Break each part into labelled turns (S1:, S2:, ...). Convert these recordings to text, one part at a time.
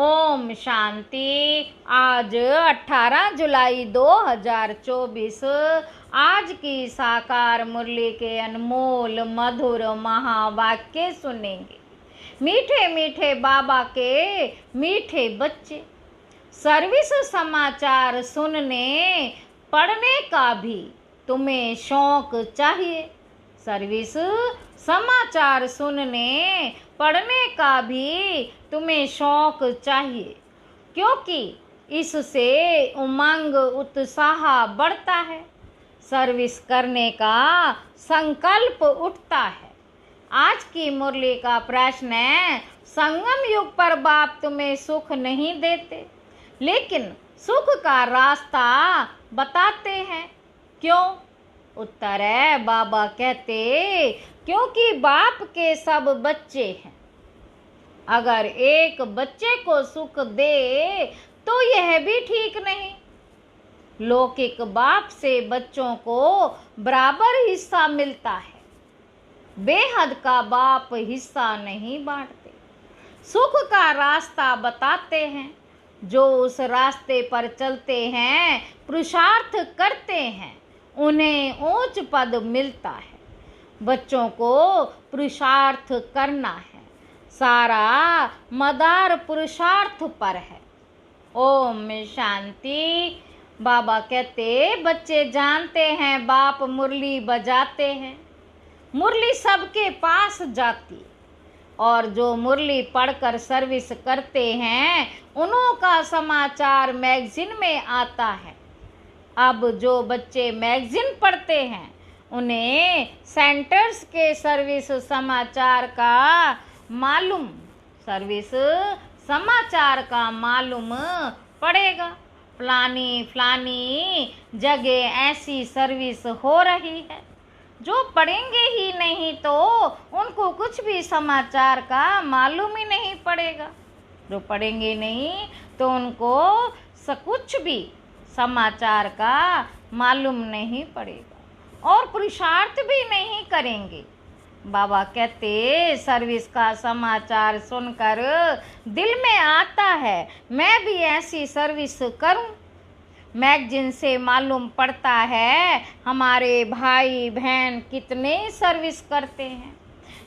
S1: ओम शांति। आज 18 जुलाई 2024 आज की साकार मुरली के अनमोल मधुर महावाक्य सुनेंगे। मीठे मीठे बाबा के मीठे बच्चे, सर्विस समाचार सुनने पढ़ने का भी तुम्हें शौक चाहिए। सर्विस समाचार सुनने पढ़ने का भी तुम्हें शौक चाहिए, क्योंकि इससे उमंग उत्साह बढ़ता है, सर्विस करने का संकल्प उठता है। आज की मुरली का प्रश्न है, संगम युग पर बाप तुम्हें सुख नहीं देते, लेकिन सुख का रास्ता बताते हैं, क्यों? उत्तर है, बाबा कहते क्योंकि बाप के सब बच्चे हैं। अगर एक बच्चे को सुख दे तो यह भी ठीक नहीं। लौकिक बाप से बच्चों को बराबर हिस्सा मिलता है, बेहद का बाप हिस्सा नहीं बांटते। सुख का रास्ता बताते हैं, जो उस रास्ते पर चलते हैं, पुरुषार्थ करते हैं, उन्हें ऊंच पद मिलता है। बच्चों को पुरुषार्थ करना है, सारा मदार पुरुषार्थ पर है। ओम शांति। बाबा कहते बच्चे जानते हैं बाप मुरली बजाते हैं, मुरली सबके पास जाती, और जो मुरली पढ़कर सर्विस करते हैं उन्हों का समाचार मैगजीन में आता है। अब जो बच्चे मैगजीन पढ़ते हैं उन्हें सेंटर्स के सर्विस समाचार का मालूम पड़ेगा। फलानी जगह ऐसी सर्विस हो रही है। जो पढ़ेंगे ही नहीं तो उनको कुछ भी समाचार का मालूम ही नहीं पड़ेगा। जो पढ़ेंगे नहीं तो उनको कुछ भी समाचार का मालूम नहीं पड़ेगा, और पुरुषार्थ भी नहीं करेंगे। बाबा कहते सर्विस का समाचार सुनकर दिल में आता है, मैं भी ऐसी सर्विस करूं। मैगजीन से मालूम पड़ता है हमारे भाई बहन कितने सर्विस करते हैं।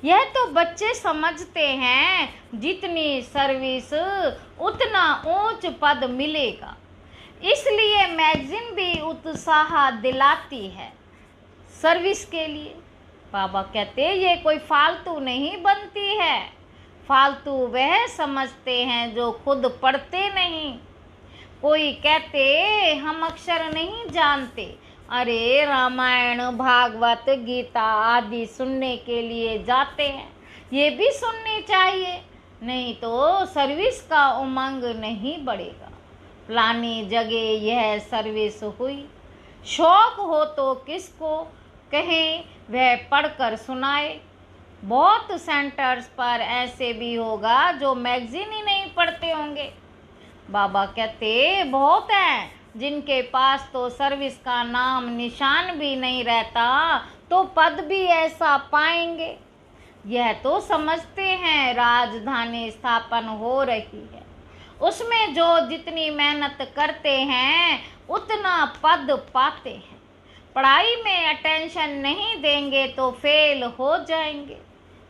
S1: यह तो बच्चे समझते हैं, जितनी सर्विस उतना ऊंच पद मिलेगा, इसलिए मैगजीन भी उत्साह दिलाती है सर्विस के लिए। बाबा कहते ये कोई फालतू नहीं बनती है। फालतू वह समझते हैं जो खुद पढ़ते नहीं। कोई कहते हम अक्षर नहीं जानते, अरे रामायण भागवत गीता आदि सुनने के लिए जाते हैं, ये भी सुननी चाहिए, नहीं तो सर्विस का उमंग नहीं बढ़ेगा। फलानी जगह यह सर्विस हुई, शौक हो तो किसको कहें वह पढ़कर सुनाए। बहुत सेंटर्स पर ऐसे भी होगा जो मैगजीन ही नहीं पढ़ते होंगे। बाबा कहते बहुत हैं जिनके पास तो सर्विस का नाम निशान भी नहीं रहता, तो पद भी ऐसा पाएंगे। यह तो समझते हैं राजधानी स्थापन हो रही है, उसमें जो जितनी मेहनत करते हैं उतना पद पाते हैं। पढ़ाई में अटेंशन नहीं देंगे तो फेल हो जाएंगे।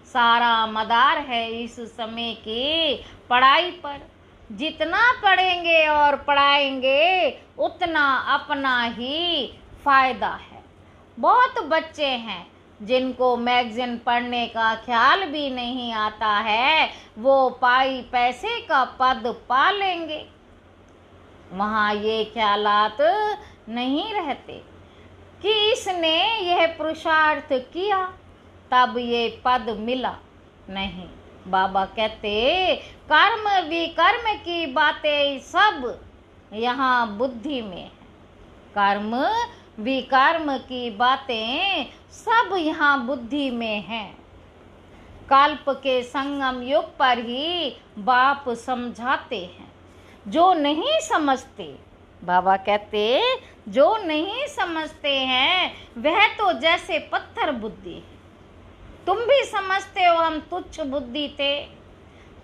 S1: सारा मदार है इस समय की पढ़ाई पर। जितना पढ़ेंगे और पढ़ाएंगे उतना अपना ही फायदा है। बहुत बच्चे हैं जिनको मैगजीन पढ़ने का ख्याल भी नहीं आता है, वो पाई पैसे का पद पा लेंगे। वहाँ ये ख्यालात नहीं रहते कि इसने यह पुरुषार्थ किया तब ये पद मिला। नहीं, बाबा कहते कर्म विकर्म की बातें सब यहाँ बुद्धि में है। कर्म विकर्म की बातें सब यहाँ बुद्धि में हैं। कल्प के संगम युग पर ही बाप समझाते हैं। जो नहीं समझते, बाबा कहते जो नहीं समझते हैं वह तो जैसे पत्थर बुद्धि है। तुम भी समझते हो हम तुच्छ बुद्धि थे,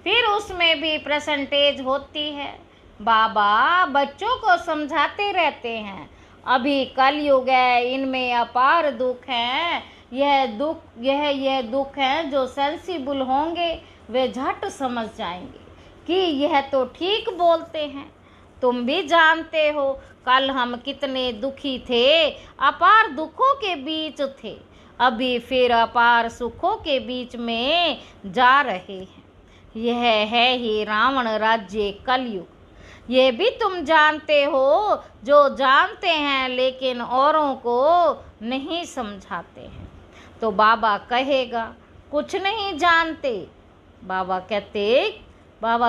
S1: फिर उसमें भी परसेंटेज होती है। बाबा बच्चों को समझाते रहते हैं, अभी कलयुग है, इनमें अपार दुख हैं। यह दुख हैं, जो सेंसिबल होंगे वे झट समझ जाएंगे कि यह तो ठीक बोलते हैं। तुम भी जानते हो कल हम कितने दुखी थे, अपार दुखों के बीच थे, अभी फिर अपार सुखों के बीच में जा रहे हैं। यह है ही रावण राज्य कलयुग। ये भी तुम जानते हो, जो जानते हैं लेकिन औरों को नहीं समझाते हैं। तो बाबा कहेगा कुछ नहीं जानते, बाबा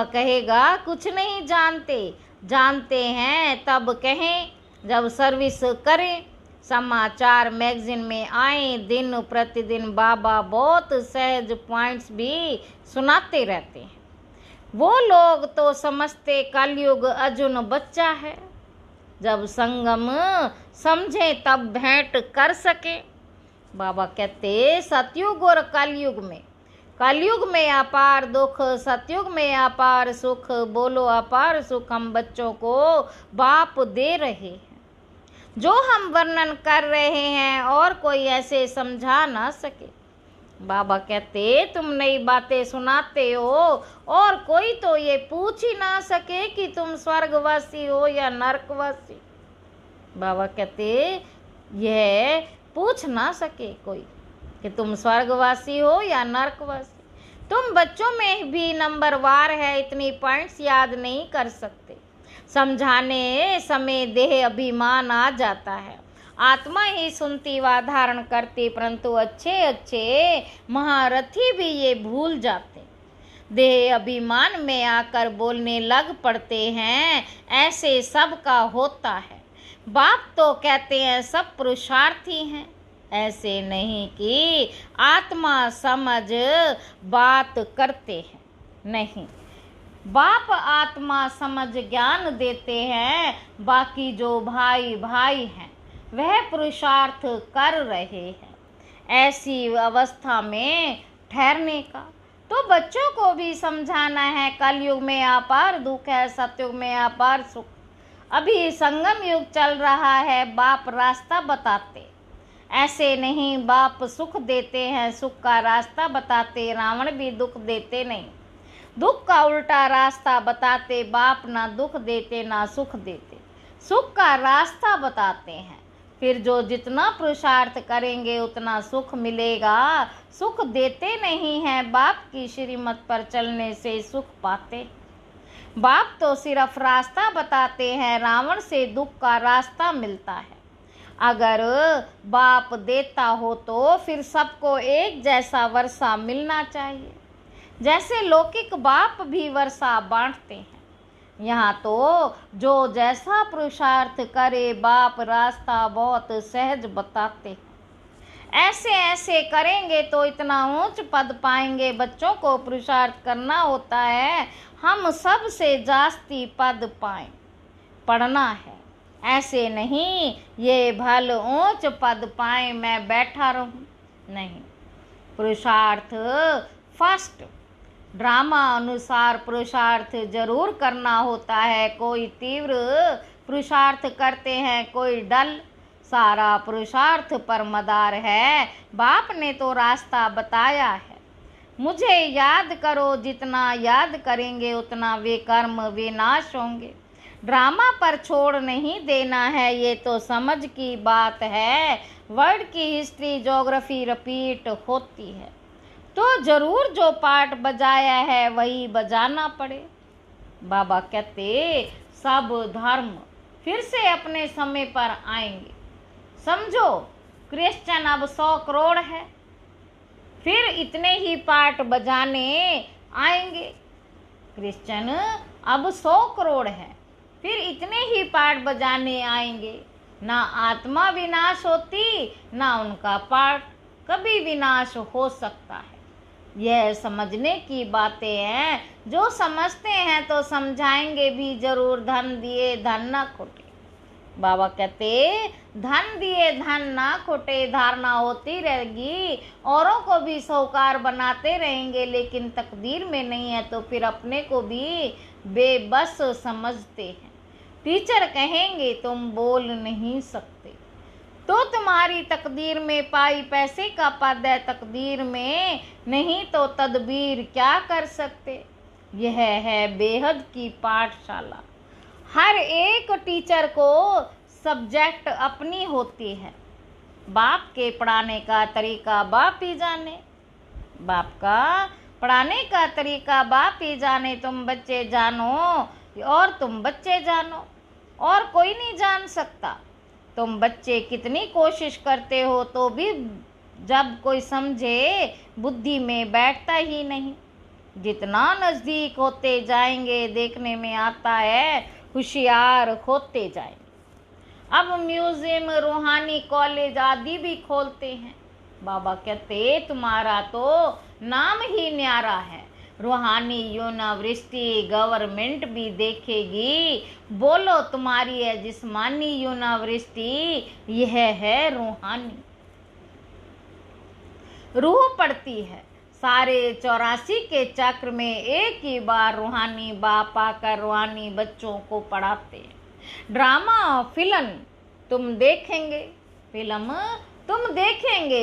S1: कहेगा कुछ नहीं जानते, जानते हैं तब कहें जब सर्विस करें। समाचार मैगजीन में आए दिन प्रतिदिन बाबा बहुत सहज पॉइंट्स भी सुनाते रहते हैं। वो लोग तो समझते कलयुग अर्जुन बच्चा है, जब संगम समझे तब भेंट कर सके। बाबा कहते सतयुग और कलयुग में अपार दुख, सतयुग में अपार सुख। बोलो अपार सुख हम बच्चों को बाप दे रहे हैं, जो हम वर्णन कर रहे हैं और कोई ऐसे समझा ना सके। बाबा कहते तुम नई बातें सुनाते हो और कोई तो ये पूछ ही ना सके कि तुम स्वर्गवासी हो या नरकवासी। बाबा कहते यह पूछ ना सके कोई कि तुम स्वर्गवासी हो या नरकवासी। तुम बच्चों में भी नंबरवार है, इतनी पॉइंट्स याद नहीं कर सकते। समझाने समय देह अभिमान आ जाता है, आत्मा ही सुनती व धारण करती, परंतु अच्छे महारथी भी ये भूल जाते, देह अभिमान में आकर बोलने लग पड़ते हैं। ऐसे सबका होता है। बाप तो कहते हैं सब पुरुषार्थी हैं, ऐसे नहीं कि आत्मा समझ बात करते हैं, नहीं। बाप आत्मा समझ ज्ञान देते हैं, बाकी जो भाई हैं वह पुरुषार्थ कर रहे हैं ऐसी अवस्था में ठहरने का। तो बच्चों को भी समझाना है कलयुग में अपार दुख है, सतयुग में अपार सुख। अभी संगम युग चल रहा है, बाप रास्ता बताते, ऐसे नहीं बाप सुख देते हैं, सुख का रास्ता बताते। रावण भी दुख देते नहीं, दुख का उल्टा रास्ता बताते। बाप ना दुख देते ना सुख देते, सुख का रास्ता बताते हैं। फिर जो जितना पुरुषार्थ करेंगे उतना सुख मिलेगा। सुख देते नहीं हैं, बाप की श्रीमत पर चलने से सुख पाते। बाप तो सिर्फ रास्ता बताते हैं, रावण से दुख का रास्ता मिलता है। अगर बाप देता हो तो फिर सबको एक जैसा वर्षा मिलना चाहिए, जैसे लौकिक बाप भी वर्षा बांटते हैं। यहाँ तो जो जैसा पुरुषार्थ करे बाप रास्ता बहुत सहज बताते हैं। ऐसे करेंगे तो इतना ऊंच पद पाएंगे। बच्चों को पुरुषार्थ करना होता है, हम सब से जास्ती पद पाएं, पढ़ना है। ऐसे नहीं ये भल ऊंच पद पाए मैं बैठा रहूं, नहीं। पुरुषार्थ फर्स्ट, ड्रामा अनुसार पुरुषार्थ जरूर करना होता है। कोई तीव्र पुरुषार्थ करते हैं, कोई डल। सारा पुरुषार्थ पर मदार है। बाप ने तो रास्ता बताया है, मुझे याद करो, जितना याद करेंगे उतना वे कर्म विनाश होंगे। ड्रामा पर छोड़ नहीं देना है, ये तो समझ की बात है। वर्ल्ड की हिस्ट्री ज्योग्राफी रिपीट होती है तो जरूर जो पार्ट बजाया है वही बजाना पड़े। बाबा कहते सब धर्म फिर से अपने समय पर आएंगे। समझो क्रिश्चियन अब 100 करोड़ है, फिर इतने ही पार्ट बजाने आएंगे। क्रिश्चियन अब 100 करोड़ है, फिर इतने ही पार्ट बजाने आएंगे। ना आत्मा विनाश होती, ना उनका पार्ट कभी विनाश हो सकता है। यह समझने की बातें हैं। जो समझते हैं तो समझाएंगे भी जरूर, धन दिए धन न खोटे। बाबा कहते धन दिए धन ना खोटे, धारणा होती रहेगी, औरों को भी साहूकार बनाते रहेंगे, लेकिन तकदीर में नहीं है तो फिर अपने को भी बेबस समझते हैं। टीचर कहेंगे तुम बोल नहीं सकते, तो तुम्हारी तकदीर में पाई पैसे का पद है, तकदीर में नहीं तो तदबीर क्या कर सकते। यह है बेहद की पाठशाला। हर एक टीचर को सब्जेक्ट अपनी होती है। बाप के पढ़ाने का तरीका बाप ही जाने, बाप का पढ़ाने का तरीका बाप ही जाने। तुम बच्चे जानो और तुम बच्चे जानो, और कोई नहीं जान सकता। तुम बच्चे कितनी कोशिश करते हो तो भी जब कोई समझे बुद्धि में बैठता ही नहीं। जितना नज़दीक होते जाएंगे देखने में आता है होशियार होते जाएंगे। अब म्यूजियम, रूहानी कॉलेज आदि भी खोलते हैं। बाबा कहते तुम्हारा तो नाम ही न्यारा है। रूहानी यूनिवर्सिटी गवर्नमेंट भी देखेगी, बोलो तुम्हारी है जिस्मानी यूनिवर्सिटी, यह है रूहानी। रूह पड़ती है सारे 84 के चक्र में, एक ही बार रूहानी बाप आकर रूहानी बच्चों को पढ़ाते हैं। ड्रामा फिल्म तुम देखेंगे,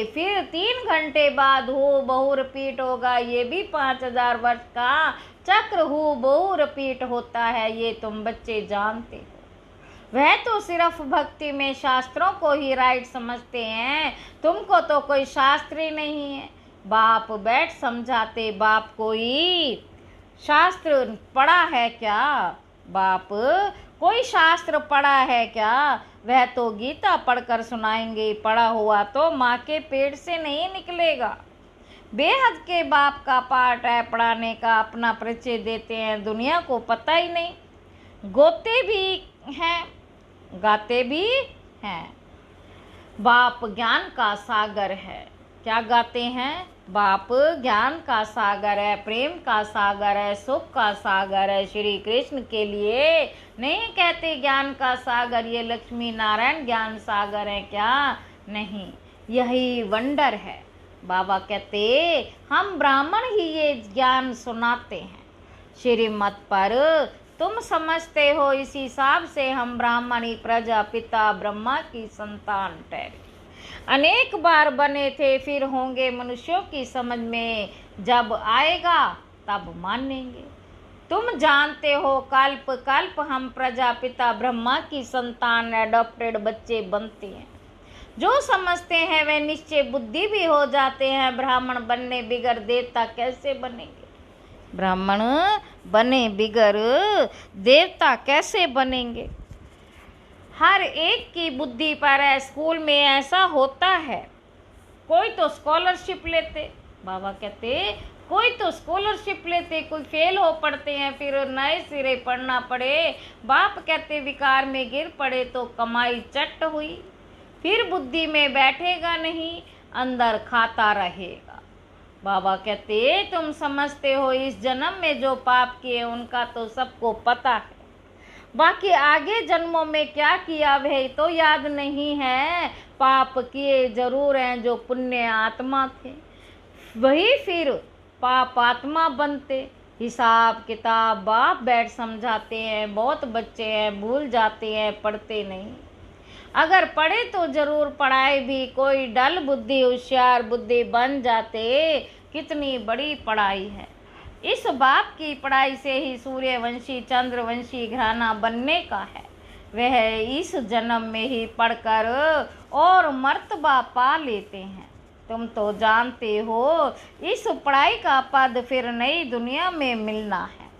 S1: फिर 3 घंटे बाद हो बहु रिपीट होगा। ये भी 5000 वर्ष का चक्र हो बहु रिपीट होता है, ये तुम बच्चे जानते हो। वह तो सिर्फ भक्ति में शास्त्रों को ही राइट समझते हैं, तुमको तो कोई शास्त्र ही नहीं है। बाप बैठ समझाते, बाप कोई शास्त्र पढ़ा है क्या? बाप कोई शास्त्र पढ़ा है क्या? वह तो गीता पढ़कर सुनाएंगे, पढ़ा हुआ तो माँ के पेट से नहीं निकलेगा। बेहद के बाप का पाठ है पढ़ाने का, अपना परिचय देते हैं, दुनिया को पता ही नहीं। गोते भी हैं, गाते भी हैं। बाप ज्ञान का सागर है। क्या गाते हैं? बाप ज्ञान का सागर है, प्रेम का सागर है, सुख का सागर है। श्री कृष्ण के लिए नहीं कहते ज्ञान का सागर, ये लक्ष्मी नारायण ज्ञान सागर है क्या? नहीं, यही वंडर है। बाबा कहते हम ब्राह्मण ही ये ज्ञान सुनाते हैं। श्रीमत पर तुम समझते हो, इस हिसाब से हम ब्राह्मणी प्रजा पिता ब्रह्मा की संतान ठहरे। अनेक बार बने थे, फिर होंगे मनुष्यों की समझ में, जब आएगा तब मानेंगे। तुम जानते हो कल्प कल्प हम प्रजा पिता ब्रह्मा की संतान एडॉप्टेड बच्चे बनते हैं। जो समझते हैं वे निश्चय बुद्धि भी हो जाते हैं। ब्राह्मण बनने बिगर देवता कैसे बनेंगे? ब्राह्मण बने बिगर देवता कैसे बनेंगे? हर एक की बुद्धि पर है। स्कूल में ऐसा होता है, कोई तो स्कॉलरशिप लेते, बाबा कहते कोई तो स्कॉलरशिप लेते, कोई फेल हो पड़ते हैं, फिर नए सिरे पढ़ना पड़े। बाप कहते विकार में गिर पड़े तो कमाई चट हुई, फिर बुद्धि में बैठेगा नहीं, अंदर खाता रहेगा। बाबा कहते तुम समझते हो इस जन्म में जो पाप किए उनका तो सबको पता है, बाकी आगे जन्मों में क्या किया वह तो याद नहीं है। पाप किए जरूर हैं जो पुण्य आत्मा थे, वही फिर पाप आत्मा बनते। हिसाब किताब बाप बैठ समझाते हैं, बहुत बच्चे हैं भूल जाते हैं, पढ़ते नहीं। अगर पढ़े तो जरूर पढ़ाए भी, कोई डल बुद्धि होशियार बुद्धि बन जाते, कितनी बड़ी पढ़ाई है। इस बाप की पढ़ाई से ही सूर्यवंशी चंद्रवंशी घराना बनने का है। वह इस जन्म में ही पढ़कर और मर्तबा पा लेते हैं। तुम तो जानते हो इस पढ़ाई का पद फिर नई दुनिया में मिलना है।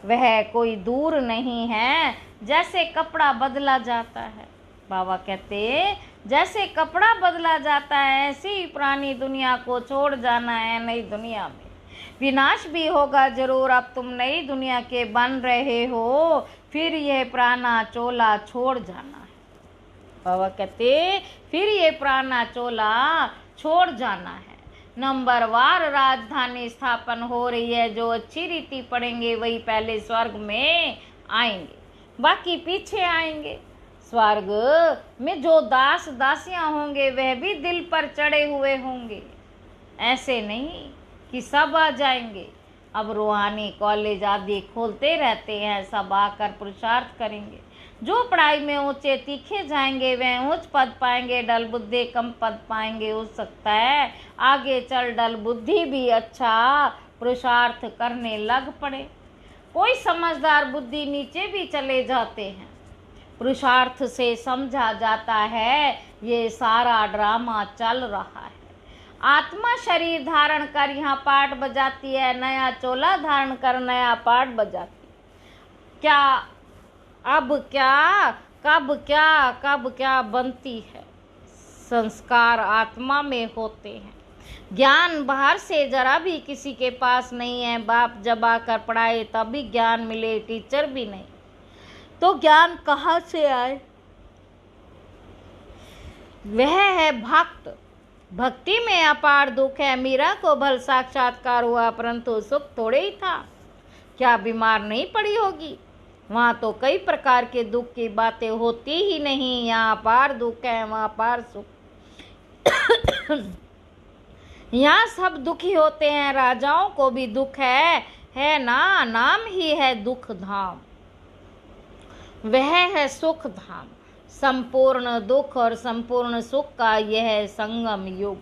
S1: वह कोई दूर नहीं है, जैसे कपड़ा बदला जाता है। बाबा कहते जैसे कपड़ा बदला जाता है, ऐसे ही पुरानी दुनिया को छोड़ जाना है। नई दुनिया में विनाश भी होगा जरूर। अब तुम नई दुनिया के बन रहे हो, फिर यह पुराना चोला छोड़ जाना है। बाबा कहते फिर ये पुराना चोला छोड़ जाना है। नंबरवार राजधानी स्थापन हो रही है। जो अच्छी रीति पढ़ेंगे वही पहले स्वर्ग में आएंगे, बाकी पीछे आएंगे। स्वर्ग में जो दास दासियां होंगे वह भी दिल पर चढ़े हुए होंगे। ऐसे नहीं कि सब आ जाएंगे। अब रूहानी कॉलेज आदि खोलते रहते हैं, सब आकर पुरुषार्थ करेंगे। जो पढ़ाई में ऊंचे तीखे जाएंगे वह उच्च पद पाएंगे, डल बुद्धि कम पद पाएंगे। हो सकता है आगे चल डल बुद्धि भी अच्छा पुरुषार्थ करने लग पड़े। कोई समझदार बुद्धि नीचे भी चले जाते हैं। पुरुषार्थ से समझा जाता है ये सारा ड्रामा चल रहा है। आत्मा शरीर धारण कर यहाँ पाठ बजाती है, नया चोला धारण कर नया पाठ बजाती। क्या अब क्या कब क्या बनती है। संस्कार आत्मा में होते हैं। ज्ञान बाहर से जरा भी किसी के पास नहीं है। बाप जब आकर पढ़ाए तभी ज्ञान मिले, टीचर भी नहीं तो ज्ञान कहाँ से आए। वह है भक्त। भक्ति में अपार दुख है। मीरा को भल साक्षात्कार हुआ परंतु सुख थोड़े ही था। क्या बीमार नहीं पड़ी होगी। वहाँ तो कई प्रकार के दुख की बातें होती ही नहीं। यहाँ अपार दुख है, वहाँ अपार सुख। यहाँ सब दुखी होते हैं। राजाओं को भी दुख है ना, नाम ही है दुख धाम। वह है सुख धाम। संपूर्ण दुख और संपूर्ण सुख का यह संगम युग।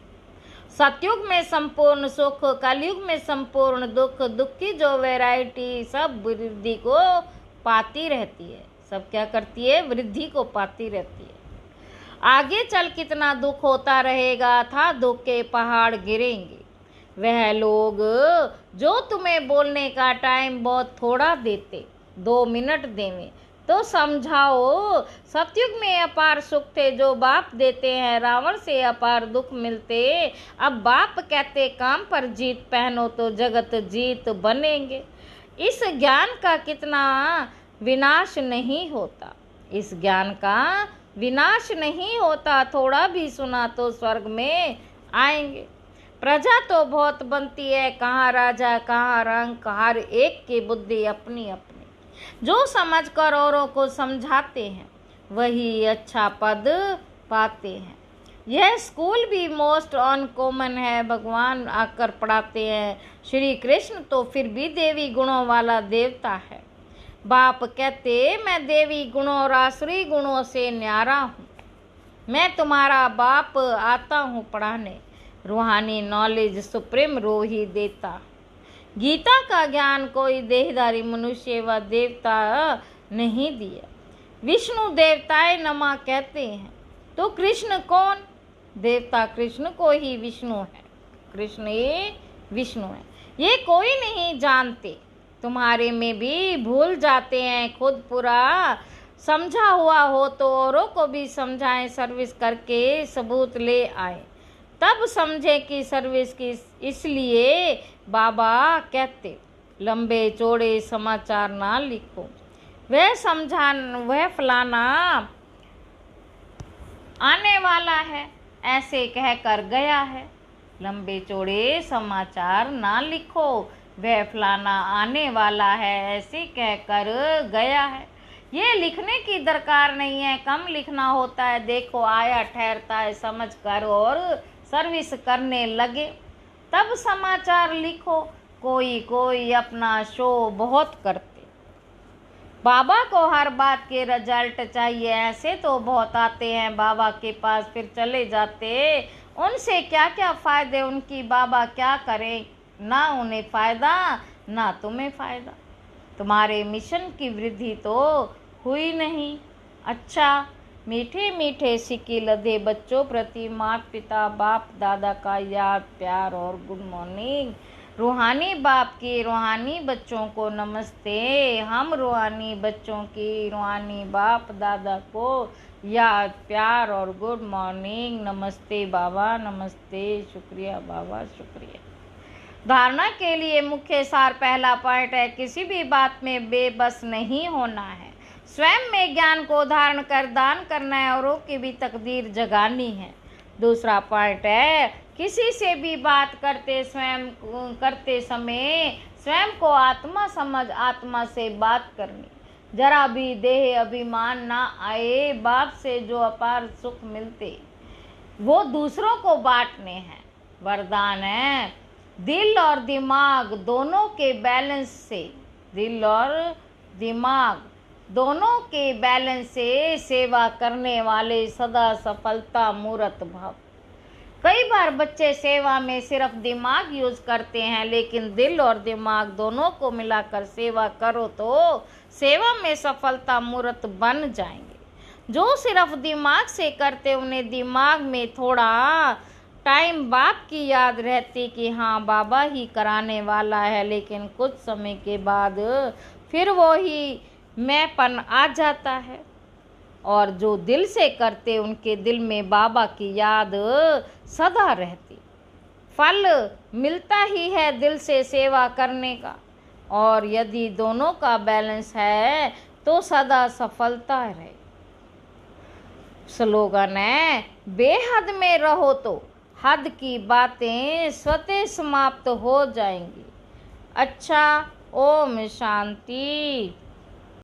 S1: सतयुग में संपूर्ण सुख, कलयुग में संपूर्ण दुख। दुख की जो वैरायटी सब वृद्धि को पाती रहती है। सब क्या करती है, वृद्धि को पाती रहती है। आगे चल कितना दुख होता रहेगा था दुख के पहाड़ गिरेंगे। वह लोग जो तुम्हें बोलने का टाइम बहुत थोड़ा देते, 2 मिनट देवे तो समझाओ। सतयुग में अपार सुख थे जो बाप देते हैं, रावण से अपार दुख मिलते। अब बाप कहते काम पर जीत पहनो तो जगत जीत बनेंगे। इस ज्ञान का कितना विनाश नहीं होता। इस ज्ञान का विनाश नहीं होता। थोड़ा भी सुना तो स्वर्ग में आएंगे। प्रजा तो बहुत बनती है, कहाँ राजा कहाँ रंक, हर एक की बुद्धि अपनी अपनी। जो समझ कर औरों को समझाते हैं वही अच्छा पद पाते हैं। यह स्कूल भी मोस्ट अनकॉमन है। भगवान आकर पढ़ाते हैं। श्री कृष्ण तो फिर भी देवी गुणों वाला देवता है। बाप कहते मैं देवी गुणों और आसुरी गुणों से न्यारा हूँ। मैं तुम्हारा बाप आता हूँ पढ़ाने। रूहानी नॉलेज सुप्रीम रो ही देता। गीता का ज्ञान कोई देहधारी मनुष्य व देवता नहीं दिया। विष्णु देवताए नमा कहते हैं तो कृष्ण कौन। देवता कृष्ण को ही विष्णु है। कृष्ण ये विष्णु है, ये कोई नहीं जानते। तुम्हारे में भी भूल जाते हैं। खुद पूरा समझा हुआ हो तो औरों को भी समझाएं। सर्विस करके सबूत ले आए तब समझे कि सर्विस की। इसलिए बाबा कहते लंबे चौड़े समाचार ना लिखो। वह समझा वह फलाना आने वाला है ऐसे कहकर गया है। लंबे चौड़े समाचार ना लिखो। वह फलाना आने वाला है ऐसे कहकर गया है। ये लिखने की दरकार नहीं है, कम लिखना होता है। देखो आया ठहरता है समझ कर और सर्विस करने लगे तब समाचार लिखो। कोई अपना शो बहुत करते। बाबा को हर बात के रिजल्ट चाहिए। ऐसे तो बहुत आते हैं बाबा के पास फिर चले जाते। उनसे क्या क्या फ़ायदे उनकी, बाबा क्या करें। ना उन्हें फ़ायदा ना तुम्हें फ़ायदा। तुम्हारे मिशन की वृद्धि तो हुई नहीं। अच्छा मीठे मीठे सिक्के लदे बच्चों प्रति माता पिता बाप दादा का याद प्यार और गुड मॉर्निंग। रूहानी बाप के रूहानी बच्चों को नमस्ते। हम रूहानी बच्चों की रूहानी बाप दादा को याद प्यार और गुड मॉर्निंग। नमस्ते बाबा नमस्ते। शुक्रिया बाबा शुक्रिया। धारणा के लिए मुख्य सार पहला पॉइंट है किसी भी बात में बेबस नहीं होना है। स्वयं में ज्ञान को धारण कर दान करना है, औरों की भी तकदीर जगानी है। दूसरा पॉइंट है किसी से भी बात करते समय स्वयं को आत्मा समझ आत्मा से बात करनी। जरा भी देह अभिमान ना आए, बाप से जो अपार सुख मिलते वो दूसरों को बांटने हैं। वरदान है दिल और दिमाग दोनों के बैलेंस से, दिल और दिमाग दोनों के बैलेंस से सेवा करने वाले सदा सफलता मूर्त भव। कई बार बच्चे सेवा में सिर्फ दिमाग यूज करते हैं, लेकिन दिल और दिमाग दोनों को मिलाकर सेवा करो तो सेवा में सफलता मूर्त बन जाएंगे। जो सिर्फ दिमाग से करते उन्हें दिमाग में थोड़ा टाइम बाप की याद रहती कि हाँ बाबा ही कराने वाला है, लेकिन कुछ समय के बाद फिर वो ही मैंपन आ जाता है। और जो दिल से करते उनके दिल में बाबा की याद सदा रहती। फल मिलता ही है दिल से सेवा करने का, और यदि दोनों का बैलेंस है तो सदा सफलता रहे। स्लोगन है बेहद में रहो तो हद की बातें स्वतः समाप्त हो जाएंगी। अच्छा, ओम शांति।